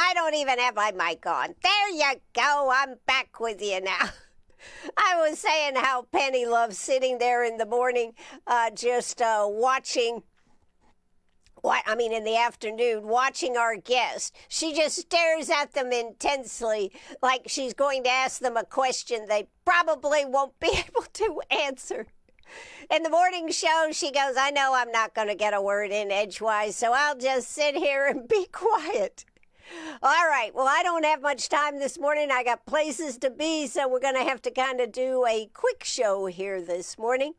I don't even have my mic on. There you go. I'm back with you now. I was saying how Penny loves sitting there in the morning, just watching. In the afternoon, watching our guests. She just stares at them intensely, like she's going to ask them a question they probably won't be able to answer. In the morning show, she goes, I know I'm not going to get a word in edgewise, so I'll just sit here and be quiet. All right, well, I don't have much time this morning. I got places to be, so we're going to have to kind of do a quick show here this morning.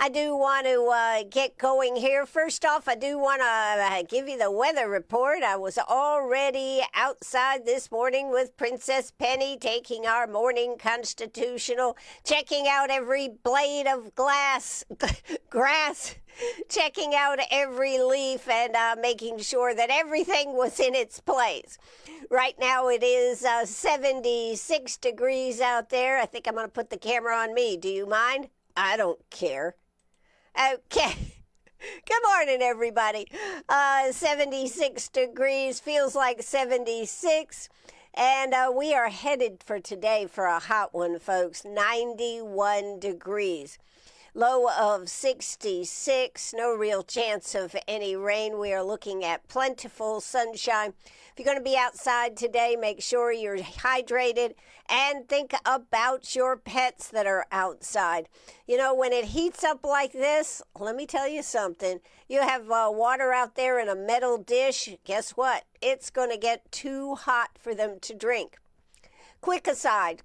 I do want to get going here. First off, I do want to give you the weather report. I was already outside this morning with Princess Penny, taking our morning constitutional, checking out every blade of grass, checking out every leaf, and making sure that everything was in its place. Right now it is 76 degrees out there. I think I'm going to put the camera on me. Do you mind? I don't care. Okay. Good morning, everybody. 76 degrees, feels like 76. And we are headed for today for a hot one, folks. 91 degrees. Low of 66, no real chance of any rain. We are looking at plentiful sunshine. If you're going to be outside today, make sure you're hydrated and think about your pets that are outside. You know, when it heats up like this, let me tell you something. You have water out there in a metal dish. Guess what? It's going to get too hot for them to drink. Quick aside.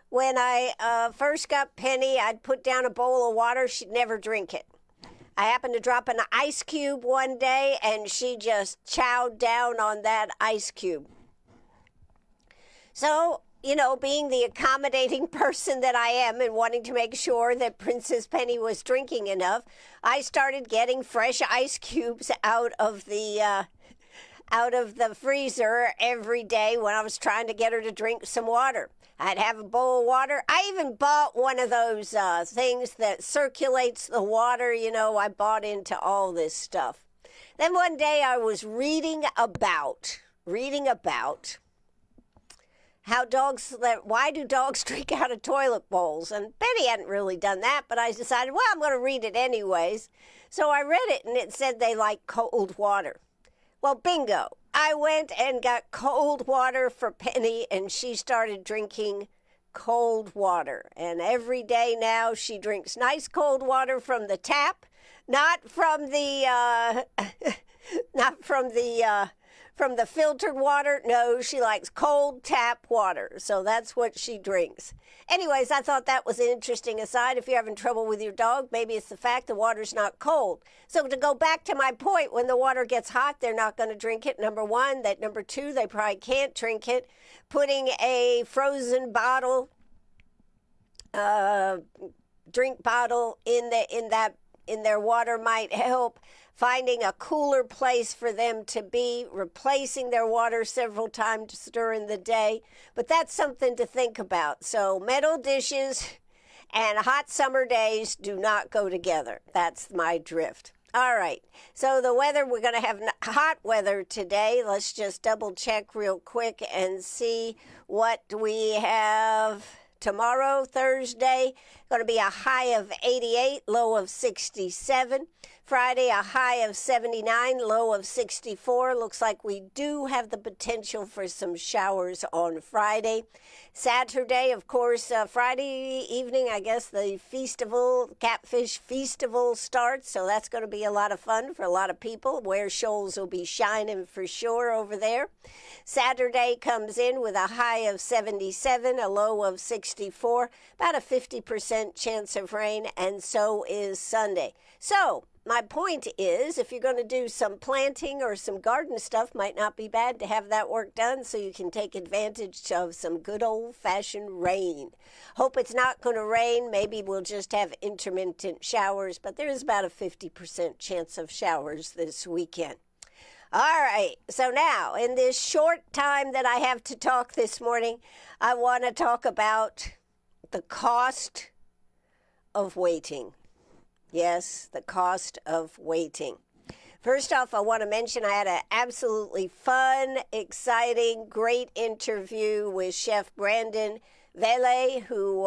When I first got Penny, I'd put down a bowl of water. She'd never drink it. I happened to drop an ice cube one day, and she just chowed down on that ice cube. So, you know, being the accommodating person that I am and wanting to make sure that Princess Penny was drinking enough, I started getting fresh ice cubes out of the freezer every day when I was trying to get her to drink some water. I'd have a bowl of water. I even bought one of those things that circulates the water. You know, I bought into all this stuff. Then one day I was reading about how why do dogs drink out of toilet bowls? And Penny hadn't really done that, but I decided, well, I'm going to read it anyways. So I read it, and it said they like cold water. Well, bingo. I went and got cold water for Penny, and she started drinking cold water. And every day now she drinks nice cold water from the tap, not from the filtered water. No, she likes cold tap water. So that's what she drinks. Anyways, I thought that was an interesting aside. If you're having trouble with your dog, maybe it's the fact the water's not cold. So to go back to my point, when the water gets hot, they're not going to drink it. Number one. That number two, they probably can't drink it. Putting a frozen bottle, drink bottle in their water might help. Finding a cooler place for them to be, replacing their water several times during the day. But that's something to think about. So metal dishes and hot summer days do not go together. That's my drift. All right. So the weather, we're going to have hot weather today. Let's just double check real quick and see what we have. Tomorrow, Thursday, going to be a high of 88, low of 67. Friday, a high of 79, low of 64. Looks like we do have the potential for some showers on Friday. Saturday, of course, Friday evening, I guess the Catfish Festival starts. So that's going to be a lot of fun for a lot of people. Where shoals will be shining for sure over there. Saturday comes in with a high of 77, a low of 64, about a 50% chance of rain, and so is Sunday. So my point is, if you're going to do some planting or some garden stuff, might not be bad to have that work done so you can take advantage of some good old-fashioned rain. Hope it's not going to rain. Maybe we'll just have intermittent showers, but there is about a 50% chance of showers this weekend. All right, so now, in this short time that I have to talk this morning, I want to talk about the cost of waiting. Yes, the cost of waiting. First off, I want to mention I had an absolutely fun, exciting, great interview with Chef Brandon Vele, who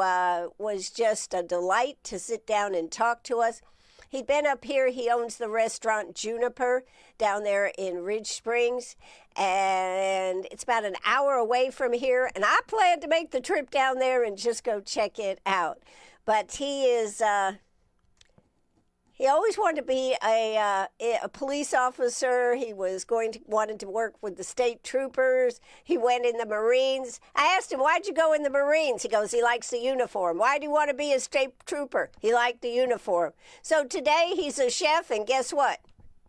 was just a delight to sit down and talk to us. He'd been up here. He owns the restaurant Juniper down there in Ridge Springs, and it's about an hour away from here, and I plan to make the trip down there and just go check it out. But he is... He always wanted to be a police officer. He was wanted to work with the state troopers. He went in the Marines. I asked him, why'd you go in the Marines? He goes, he likes the uniform. Why do you want to be a state trooper? He liked the uniform. So today he's a chef, and guess what?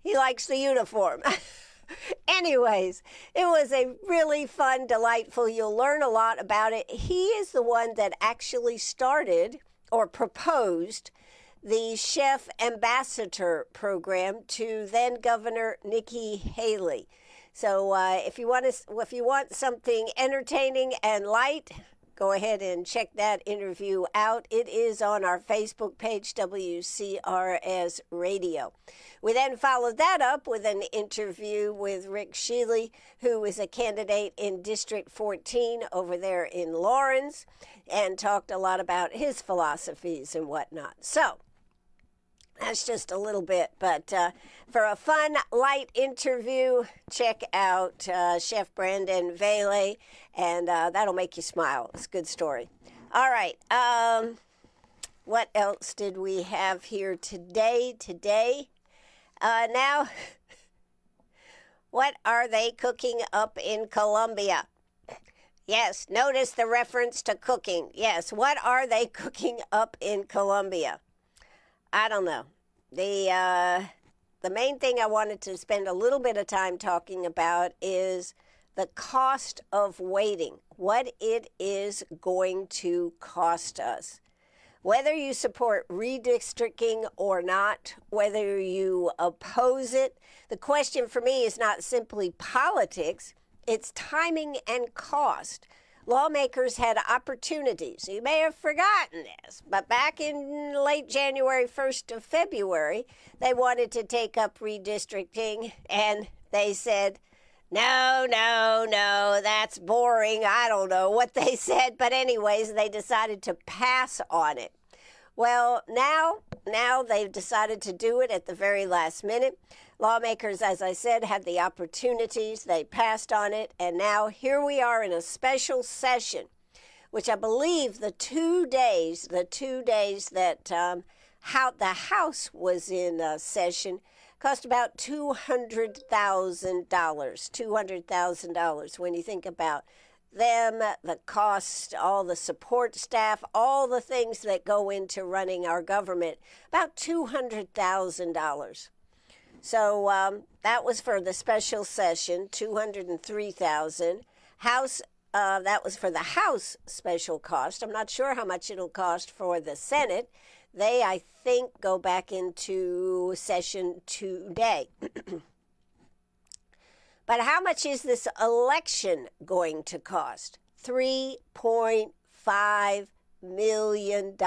He likes the uniform. Anyways, it was a really fun, delightful. You'll learn a lot about it. He is the one that actually started or proposed the Chef Ambassador program to then Governor Nikki Haley. So if you want something entertaining and light, go ahead and check that interview out. It is on our Facebook page, WCRS Radio. We then followed that up with an interview with Rick Shealy, who is a candidate in District 14 over there in Lawrence, and talked a lot about his philosophies and whatnot. So that's just a little bit, but for a fun, light interview, check out Chef Brandon Vele, and that'll make you smile. It's a good story. All right, what else did we have here today? Now, what are they cooking up in Colombia? Yes, notice the reference to cooking. Yes, what are they cooking up in Colombia? I don't know. The main thing I wanted to spend a little bit of time talking about is the cost of waiting, what it is going to cost us. Whether you support redistricting or not, whether you oppose it, the question for me is not simply politics, it's timing and cost. Lawmakers had opportunities. You may have forgotten this, but back in late January, 1st of February, they wanted to take up redistricting, and they said, no, that's boring. I don't know what they said, but anyways, they decided to pass on it. Well, now they've decided to do it at the very last minute. Lawmakers, as I said, had the opportunities. They passed on it, and now here we are in a special session, which I believe the 2 days that the House was in session cost about $200,000 when you think about them, the cost, all the support staff, all the things that go into running our government, about $200,000. So that was for the special session, $203,000. House, that was for the House special cost. I'm not sure how much it'll cost for the Senate. They, I think, go back into session today. But how much is this election going to cost? $3.5 million.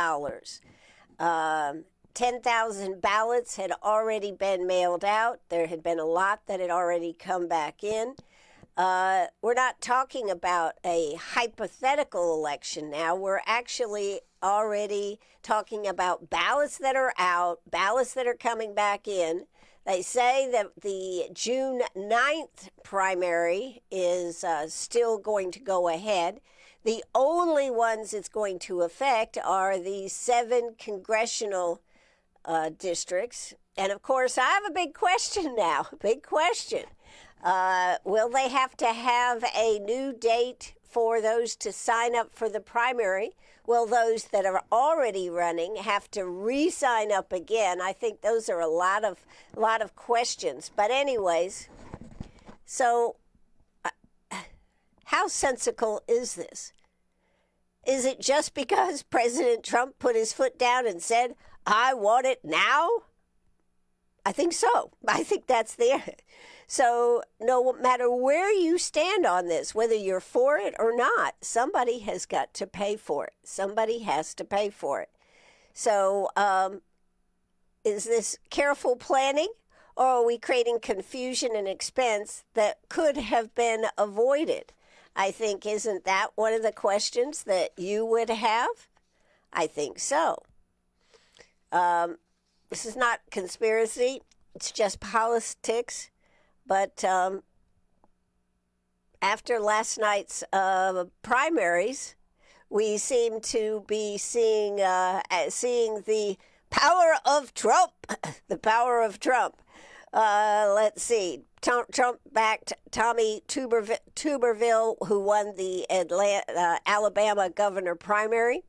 10,000 ballots had already been mailed out. There had been a lot that had already come back in. We're not talking about a hypothetical election now. We're actually already talking about ballots that are out, ballots that are coming back in. They say that the June 9th primary is still going to go ahead. The only ones it's going to affect are the 7 congressional districts. And of course, I have a big question now, big question. Will they have to have a new date for those to sign up for the primary? Will those that are already running have to re-sign up again? I think those are a lot of questions. But anyways, so how sensical is this? Is it just because President Trump put his foot down and said, I want it now? I think so. I think that's there. So no matter where you stand on this, whether you're for it or not, somebody has got to pay for it. Somebody has to pay for it. So is this careful planning, or are we creating confusion and expense that could have been avoided? I think, isn't that one of the questions that you would have? I think so. This is not conspiracy. It's just politics. But after last night's primaries, we seem to be seeing the power of Trump. The power of Trump. Let's see. Trump backed Tommy Tuberville, who won the Alabama governor primary.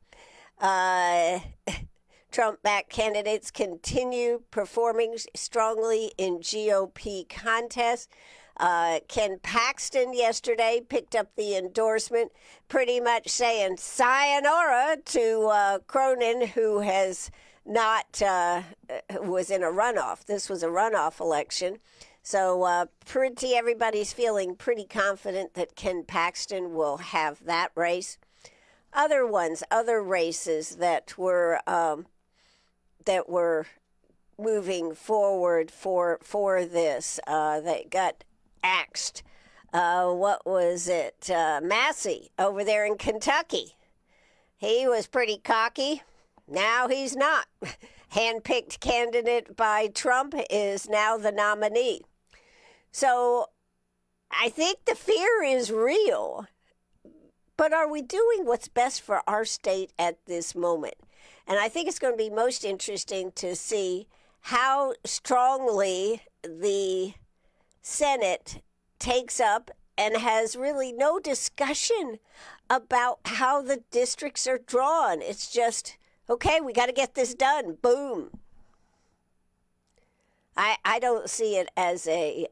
Trump-backed candidates continue performing strongly in GOP contests. Ken Paxton yesterday picked up the endorsement, pretty much saying sayonara to Cronin, who has not was in a runoff. This was a runoff election. So everybody's feeling pretty confident that Ken Paxton will have that race. Other races that were moving forward for this that got axed. What was it? Massey over there in Kentucky. He was pretty cocky. Now he's not. Handpicked candidate by Trump is now the nominee. So I think the fear is real. But are we doing what's best for our state at this moment? And I think it's going to be most interesting to see how strongly the Senate takes up and has really no discussion about how the districts are drawn. It's just, okay, we got to get this done. Boom. I don't see it as a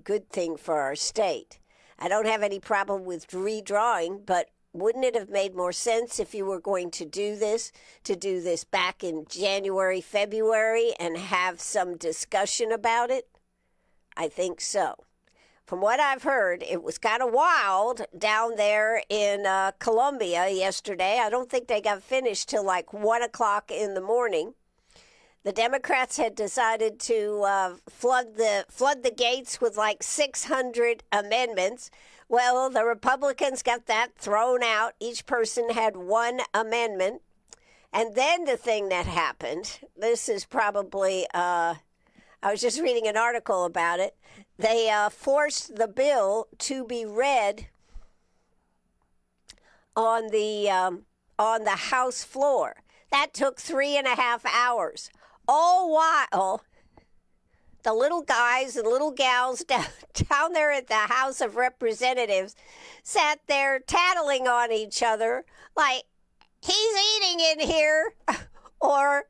good thing for our state. I don't have any problem with redrawing, but wouldn't it have made more sense if you were going to do this back in January, February, and have some discussion about it? I think so. From what I've heard, it was kind of wild down there in Columbia yesterday. I don't think they got finished till like 1 o'clock in the morning. The Democrats had decided to flood the gates with like 600 amendments. Well, the Republicans got that thrown out. Each person had one amendment. And then the thing that happened, this is probably, I was just reading an article about it. They forced the bill to be read on the House floor. That took 3.5 hours. All while the little guys and little gals down there at the House of Representatives sat there tattling on each other like, he's eating in here, or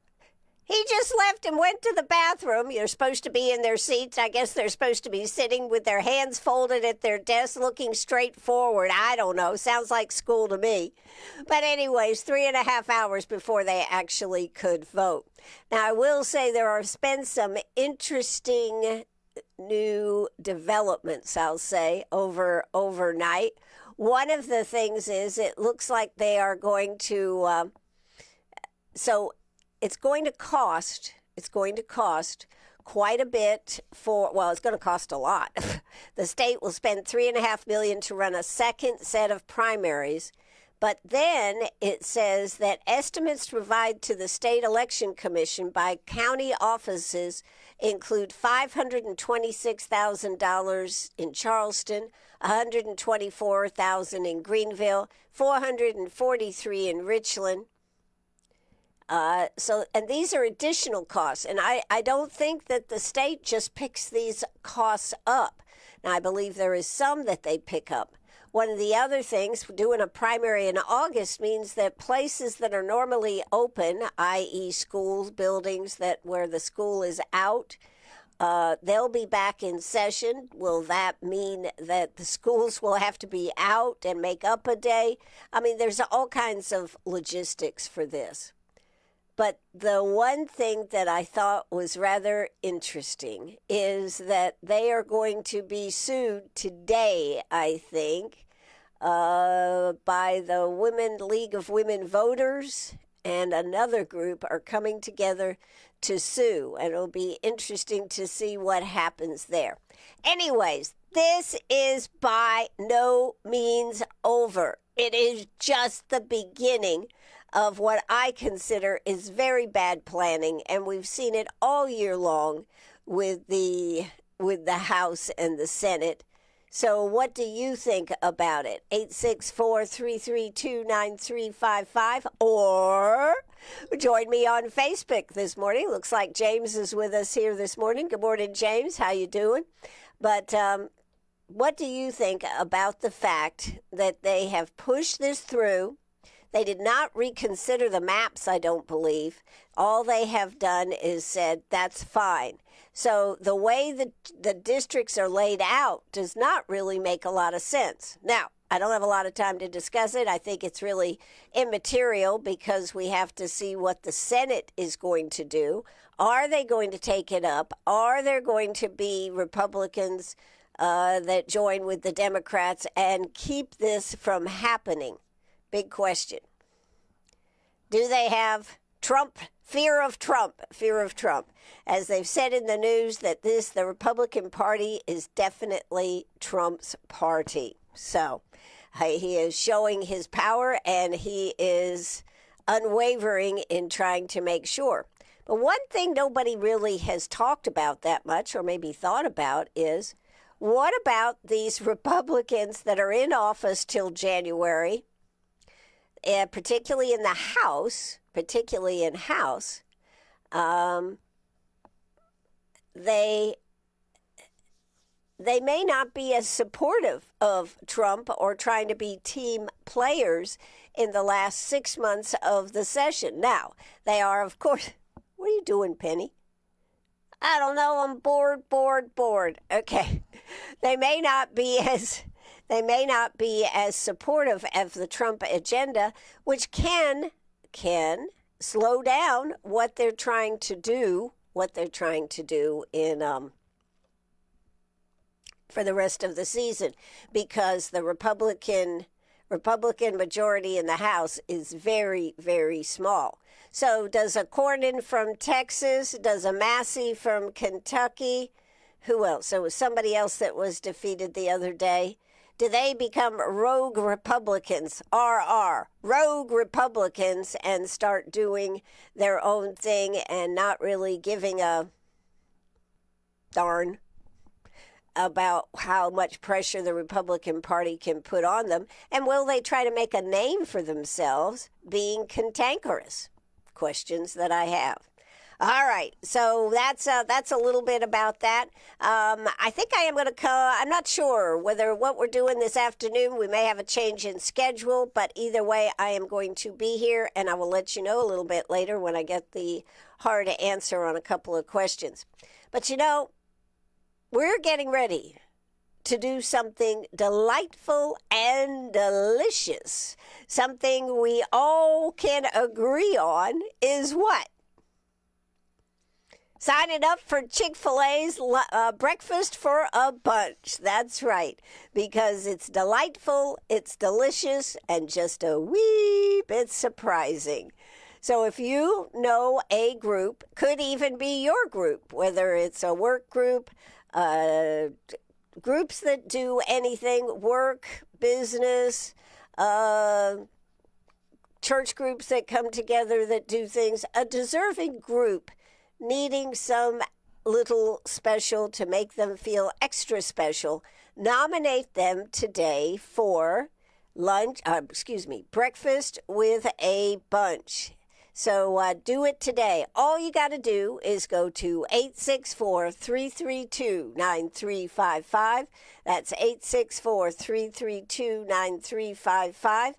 he just left and went to the bathroom. You're supposed to be in their seats. I guess they're supposed to be sitting with their hands folded at their desk looking straight forward. I don't know. Sounds like school to me. But anyways, 3.5 hours before they actually could vote. Now, I will say there have been some interesting new developments, I'll say, overnight. One of the things is it looks like they are going to, it's going to cost quite a bit it's going to cost a lot. The state will spend $3.5 million to run a second set of primaries. But then it says that estimates provided to the State Election Commission by county offices include $526,000 in Charleston, $124,000 in Greenville, $443,000 in Richland. And these are additional costs. And I don't think that the state just picks these costs up. Now, I believe there is some that they pick up. One of the other things, doing a primary in August means that places that are normally open, i.e. schools, buildings where the school is out, they'll be back in session. Will that mean that the schools will have to be out and make up a day? I mean, there's all kinds of logistics for this. But the one thing that I thought was rather interesting is that they are going to be sued today, I think, by the League of Women Voters, and another group are coming together to sue, and it'll be interesting to see what happens there. Anyways, this is by no means over. It is just the beginning of what I consider is very bad planning, and we've seen it all year long with the House and the Senate. So what do you think about it? 864-332-9355, or join me on Facebook this morning. Looks like James is with us here this morning. Good morning, James. How you doing? But what do you think about the fact that they have pushed this through? They did not reconsider the maps, I don't believe. All they have done is said, that's fine. So the way the districts are laid out does not really make a lot of sense. Now, I don't have a lot of time to discuss it. I think it's really immaterial because we have to see what the Senate is going to do. Are they going to take it up? Are there going to be Republicans that join with the Democrats and keep this from happening? Big question. Do they have Trump? Fear of Trump. As they've said in the news that the Republican Party is definitely Trump's party. So he is showing his power, and he is unwavering in trying to make sure. But one thing nobody really has talked about that much, or maybe thought about, is what about these Republicans that are in office till January, particularly in the House, they may not be as supportive of Trump or trying to be team players in the last 6 months of the session. Now, they are, of course. What are you doing, Penny? I don't know. I'm bored. Okay. They may not be as supportive of the Trump agenda, which can slow down what they're trying to do in for the rest of the season, because the Republican majority in the House is very, very small. So does a Cornyn from Texas, does a Massey from Kentucky, who else? There was somebody else that was defeated the other day. Do they become rogue Republicans, rogue Republicans, and start doing their own thing and not really giving a darn about how much pressure the Republican Party can put on them? And will they try to make a name for themselves being cantankerous? Questions that I have. All right, so that's a little bit about that. I think I am going to I'm not sure whether what we're doing this afternoon, we may have a change in schedule, but either way, I am going to be here, and I will let you know a little bit later when I get the hard answer on a couple of questions. But we're getting ready to do something delightful and delicious. Something we all can agree on is what? Signing up for Chick-fil-A's breakfast for a bunch. That's right, because it's delightful, it's delicious, and just a wee bit surprising. So if you know a group, could even be your group, whether it's a work group, groups that do anything, work, business, church groups that come together that do things, a deserving group needing some little special to make them feel extra special, nominate them today for breakfast with a bunch. So do it today. All you got to do is go to 864-332-9355. That's 864-332-9355.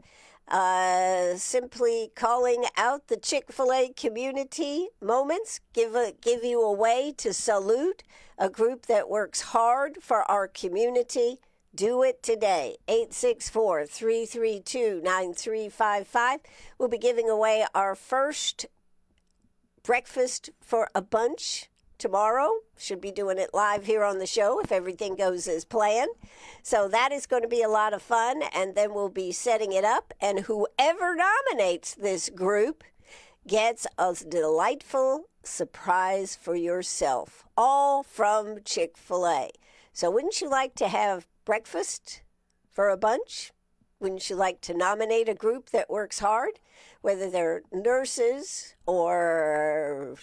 Simply calling out the Chick-fil-A community moments, give you a way to salute a group that works hard for our community. Do it today. 864-332-9355. We'll be giving away our first breakfast for a bunch tomorrow. Should be doing it live here on the show if everything goes as planned. So that is going to be a lot of fun, and then we'll be setting it up, and whoever nominates this group gets a delightful surprise for yourself, all from Chick-fil-A. So wouldn't you like to have breakfast for a bunch? Wouldn't you like to nominate a group that works hard, whether they're nurses or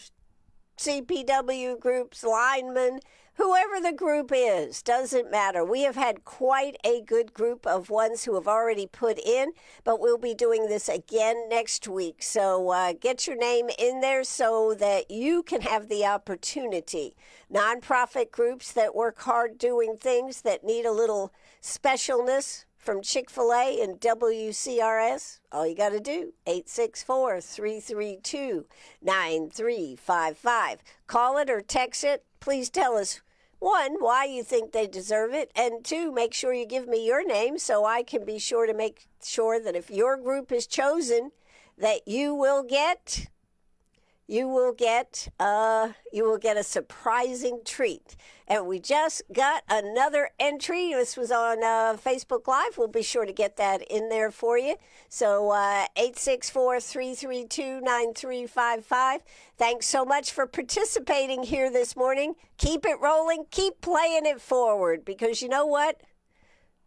CPW groups, linemen, whoever the group is, doesn't matter. We have had quite a good group of ones who have already put in, but we'll be doing this again next week. So get your name in there so that you can have the opportunity. Nonprofit groups that work hard doing things that need a little specialness from Chick-fil-A and WCRS, all you got to do, 864-332-9355. Call it or text it. Please tell us, one, why you think they deserve it, and two, make sure you give me your name so I can be sure to make sure that if your group is chosen, that you will get a surprising treat. And we just got another entry. This was on Facebook Live. We'll be sure to get that in there for you. So 864-332-9355. Thanks so much for participating here this morning. Keep it rolling. Keep playing it forward, because you know what?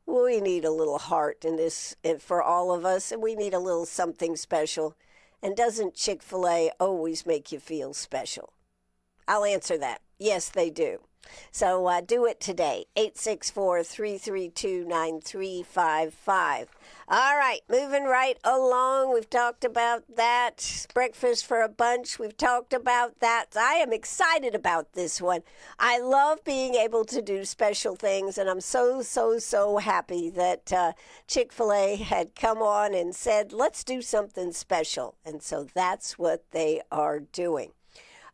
We need a little heart in this for all of us, and we need a little something special. And doesn't Chick-fil-A always make you feel special? I'll answer that. Yes, they do. So do it today, 864-332-9355. All right, moving right along. We've talked about that. Breakfast for a bunch. We've talked about that. I am excited about this one. I love being able to do special things, and I'm so happy that Chick-fil-A had come on and said, let's do something special. And so that's what they are doing.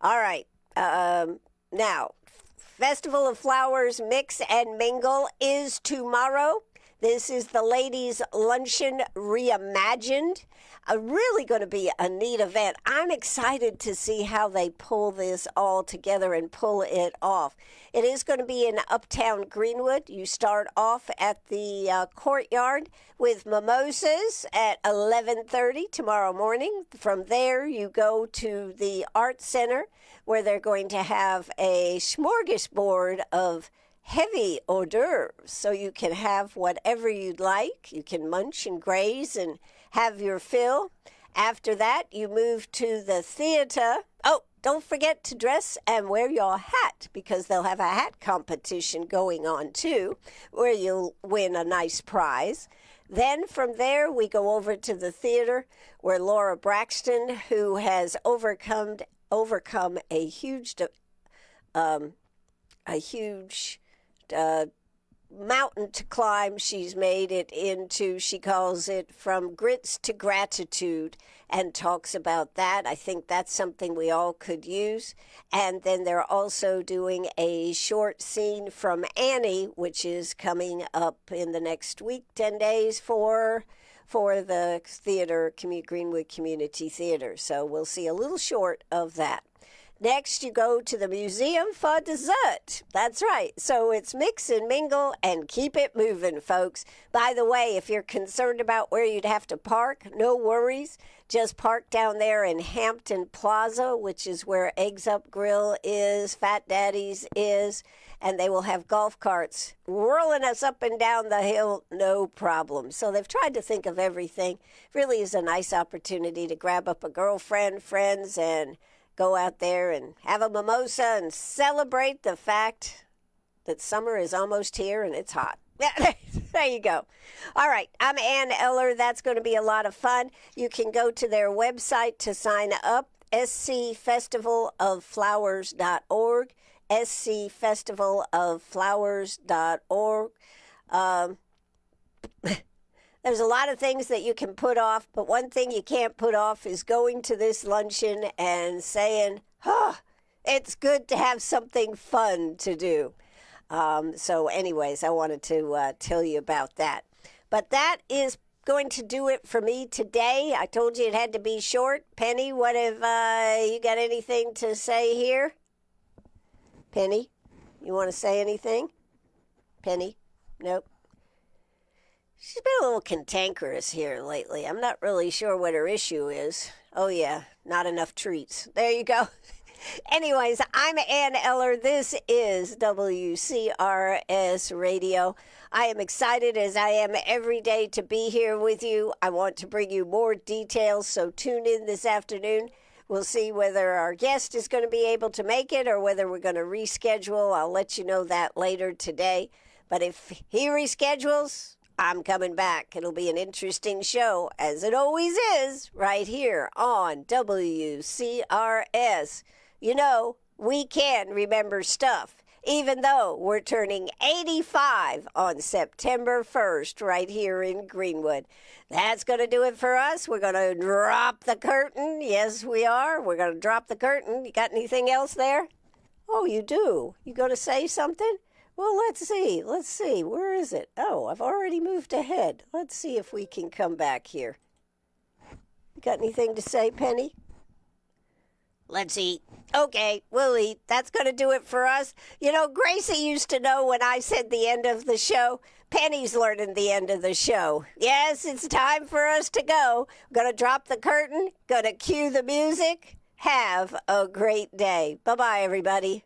All right, now, Festival of Flowers Mix and Mingle is tomorrow. This is the ladies' luncheon reimagined. Really going to be a neat event. I'm excited to see how they pull this all together and pull it off. It is going to be in Uptown Greenwood. You start off at the courtyard with mimosas at 11:30 tomorrow morning. From there, you go to the Art Center, where they're going to have a smorgasbord of heavy hors d'oeuvres, so you can have whatever you'd like. You can munch and graze and have your fill. After that, you move to the theater. Oh, don't forget to dress and wear your hat, because they'll have a hat competition going on too, where you'll win a nice prize. Then from there, we go over to the theater, where Laura Braxton, who has overcome a huge mountain to climb. She's made it into, she calls it From Grits to Gratitude, and talks about that. I think that's something we all could use. And then they're also doing a short scene from Annie, which is coming up in the next week, 10 days for the theater, Greenwood Community Theater. So we'll see a little short of that. Next, you go to the museum for dessert. That's right. So it's mix and mingle and keep it moving, folks. By the way, if you're concerned about where you'd have to park, no worries. Just park down there in Hampton Plaza, which is where Eggs Up Grill is, Fat Daddy's is, and they will have golf carts whirling us up and down the hill, no problem. So they've tried to think of everything. Really is a nice opportunity to grab up a girlfriend, friends, and go out there and have a mimosa and celebrate the fact that summer is almost here and it's hot. There you go. All right, I'm Ann Eller. That's going to be a lot of fun. You can go to their website to sign up, scfestivalofflowers.org, scfestivalofflowers.org. There's a lot of things that you can put off, but one thing you can't put off is going to this luncheon and saying, it's good to have something fun to do. So anyways, I wanted to tell you about that. But that is going to do it for me today. I told you it had to be short. Penny, what have you got anything to say here? Penny, you want to say anything? Penny? Nope. She's been a little cantankerous here lately. I'm not really sure what her issue is. Oh, yeah, not enough treats. There you go. Anyways, I'm Ann Eller. This is WCRS Radio. I am excited as I am every day to be here with you. I want to bring you more details, so tune in this afternoon. We'll see whether our guest is going to be able to make it or whether we're going to reschedule. I'll let you know that later today. But if he reschedules, I'm coming back. It'll be an interesting show, as it always is, right here on WCRS. You know, we can remember stuff, even though we're turning 85 on September 1st right here in Greenwood. That's going to do it for us. We're going to drop the curtain. Yes, we are. We're going to drop the curtain. You got anything else there? Oh, you do? You going to say something? Well, let's see. Let's see. Where is it? Oh, I've already moved ahead. Let's see if we can come back here. You got anything to say, Penny? Let's eat. Okay, we'll eat. That's going to do it for us. You know, Gracie used to know when I said the end of the show. Penny's learning the end of the show. Yes, it's time for us to go. Going to drop the curtain. Going to cue the music. Have a great day. Bye-bye, everybody.